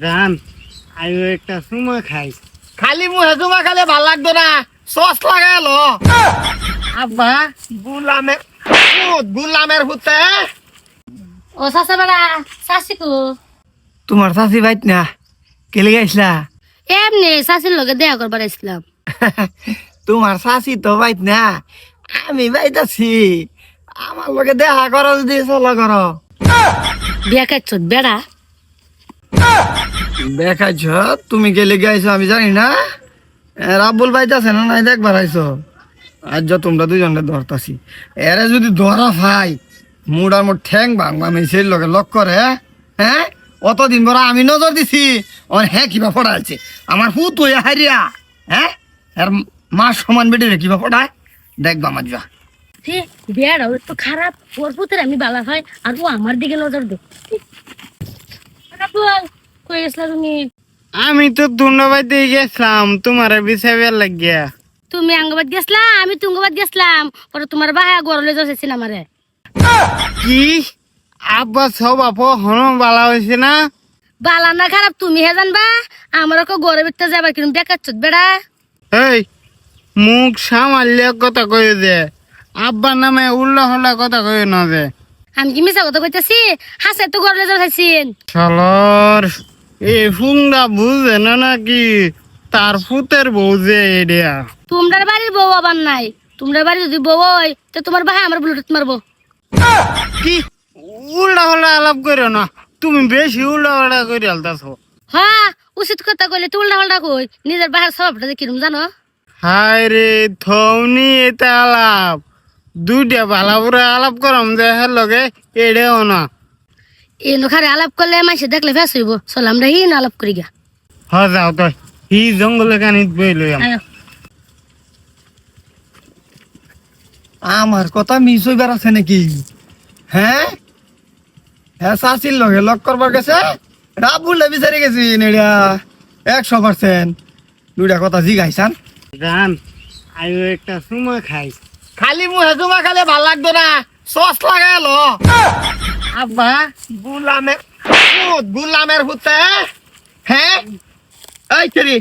জান আইও একটা সুমা খাই। খালি মুহে জমা খালে ভাল লাগতো না, সস লাগালো আব্বা গুলামের হুতে। ও চাচা বেড়া চাচি কো তোমার চাষি বাইত না কেলে গাইছিলা? এমনি চাচির লগে দেখা করবার আসলাম। তোমার চাষি তো বাইত না, আমি বাইতাছি। আমার লগে দেখা করো, যদি চলা করো। বিয়া কাটছ বেড়া দেখাইছ তুমি গেলে গাইছো আমি জানি না। রাব্বুল বাইতাছে না নাই দেখবার আইছো। আজ তোমরা দুজনে ধরতাছি, এরে যদি ধরা ভাই মুড়ার মোট ঠ্যাং ভাঙবা আমি সেই লগে লক করে। হ্যাঁ অতদিন পর আমি নজর দিছি, ওর হ্যাঁ কিবা ফোড়াইছে আমার হু তুই হারিয়া। হ্যাঁ আর মা সমান বেটে রে কিবা ফোড়ায় দেখবা আমার যা। বেড়া একটু খারাপ, ওর পুতের আমি বালা হয় আর ও আমার দিকে নজর দে। বল কই গেছিলা তুমি? আমি তো ধুন্ডাবাইতে গেছিলাম তোমার বিষয় লাগিয়া। তুমি আঙ্গবাদ গেছলা, আমি তুঙ্গবাদ গেছলাম। পরে তোমার বাহা গরলে যাচ্ছিল আমারে। কি আব্বা সব আপো হন বালা হয়েছে না? বালা না খারাপ তুমি হে জানবা। আমার ওকে গড়ে বিতে যাবার কিরম বেকার চোদ বেড়া। এই মুখ সামাল্য কথা কয়ে দে, আব্বার নামে উল্লা হল্লা কথা কয়ে না দে। আমি কি মিছা কথা কইতাছি? হাসে তো গরলে যাচ্ছেন। চলর এই ফুংটা বুঝে না নাকি তার ফুতের বউ যে এডিয়া। তোমরা বাড়ির বউ আবার নাই। তোমরা বাড়ি যদি বউ হয় তো তোমার ভাই আমার ব্লুটুথ মারবো। কি উল্টা হল্লা আলাপ করো না, তুমি বেশি উল্টা হল্লা করে আলতাছো। হ্যাঁ উচিত কথা কইলে তুই উল্টা পাল্টা কই, নিজের বাহার স্বভাবটা যে কিরম জানো? হায় রে থৌনি এটা আলাপ দুইটা ভালা বুড়া আলাপ করম যে হের লগে এড়েও না। এই নখারে আলাপ করলে মাসে দেখলে ফেস হইব। চল আমরা হি না আলাপ করি গা। হ যাও তো হি জঙ্গলে কানিত বই লই আয়ো। আমার কথা মিস হইবার আছে নাকি? হ্যাঁ হ্যাঁ চাষির লগে লক করবার গেছে, রাবুলে বিচারি গেছি নেড়া 100%। দুইটা কথা জিগাইছান। জান আইও একটা সুমা খাই। খালি মুহে জমা খালে ভাল লাগতো না, সস লাগালো আব্বা গুলামের হুতে। হ্যাঁ এই কেরি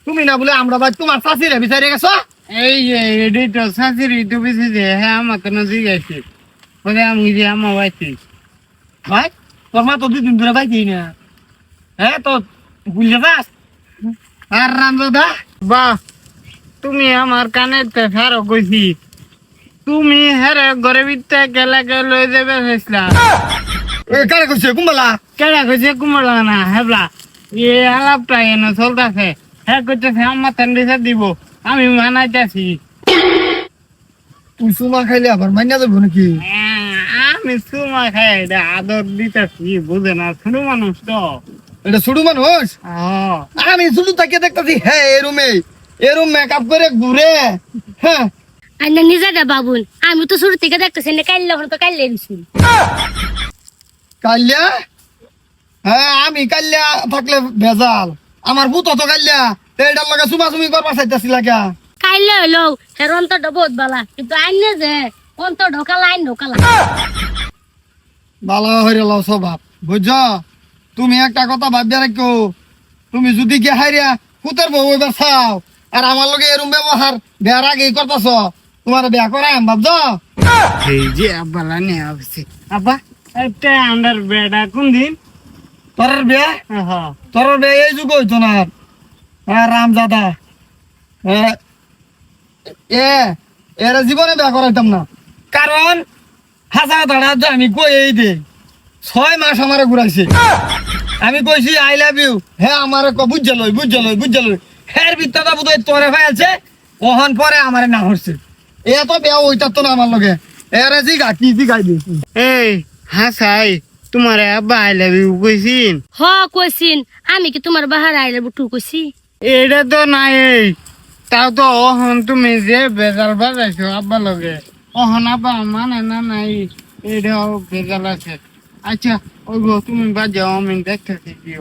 তুমি না বলে আমরা ভাই তোমার চাষিরে বিচারি গেছো। এই যে এডি তো শাশুড়ি তো বেশি যে হ্যাঁ আমার তো নজি গাইছে বলে আমি যে আমার বাইতে। ভাই তোর মা তো 2 দিন ধরে পাইছি না। হ্যাঁ তো বুঝলে যাস আর রামদাদা। বাহ তুমি আমার কানে ফেরো কইছি, তুমি হেরে ঘরে ভিতরে গেলে লই যাবে ফেসলা। কারে কইছে কুম্বালা? কেডা কইছে কুমড়া না হেবলা এ আলাপটা এনে চলতেছে। হ্যাঁ কইতেছে আমার তেন্ডিসা দিব, আমি মানাইতেছি। তুই সুমা খাইলে আবার মাইনা যাবো নাকি? আমি সুমা খাই এটা আদর দিতেছি, বুঝে না ছোট মানুষ তো। এটা ছোট মানুষ। আমি শুধু তাকে দেখতেছি হ্যাঁ এরুম মেকআপ করে ঘুরে। হ্যাঁ আইনা নিজে দা বাবুল, আমি তো শুরু থেকে দেখতেছি না। কাইলে হলো তো কাইলে দিছি। কাল্যা? হ্যাঁ আমি কাল্যা থাকলে ভেজাল, আমার ভূত তো কাল্যা। এটার লগে চুমাচুমি করবার চাইতেছি লাগা। কাইলে হলো হের অন্তরটা বহুত বালা, কিন্তু আইনে যে অন্তর ঢোকালা আইন ঢোকালা। ভালো হয়ে গেল স্বভাব বুঝছ। তুমি একটা কথা ভাবিয়া রাখো, তুমি যদি কে হারিয়া পুতের বউ এবার চাও আর আমার লগে এরম ব্যবহার বিয়ার আগেই করতেছ, তোমার বিয়া করাই ভাবছ। এই যে আব্বা লানি আসছে। আব্বা একটা আন্ডার বেডা কোন দিন? তোর বিয়া হ্যাঁ তোর বিয়া এই যুগ হইতো না। হ্যাঁ রামজাদা এরা জীবনে বিয়া করাইতাম না, কারণ হাসা ধরা আমি কই এই দে 6 মাস আমারে ঘুরাইছে। আমি কইছি আই লাভ ইউ, হ্যাঁ আমারে বুঝা লই হের ভিতরটা বুঝাই তোরে ফেলছে। ওহন পরে আমারে না হচ্ছে এত বিয়া ওইটা তো না আমার লগে। এরে জিগা কি জিগাই দিছি। এই হাসাই তোমার আব্বা আই লাভ ইউ কইছিন? হ কইছিন। আমি কি তোমার বাহার আইলে বুটু কইছি? এটা তো নাই। তাও তো অহন তুমি যে বেজাল বাজাইছো আব্বা লগে, অহন আব্বা মানে না নাই এটাও বেজাল আছে। আচ্ছা ওই গো তুমি বাজাও আমি দেখতেছি কি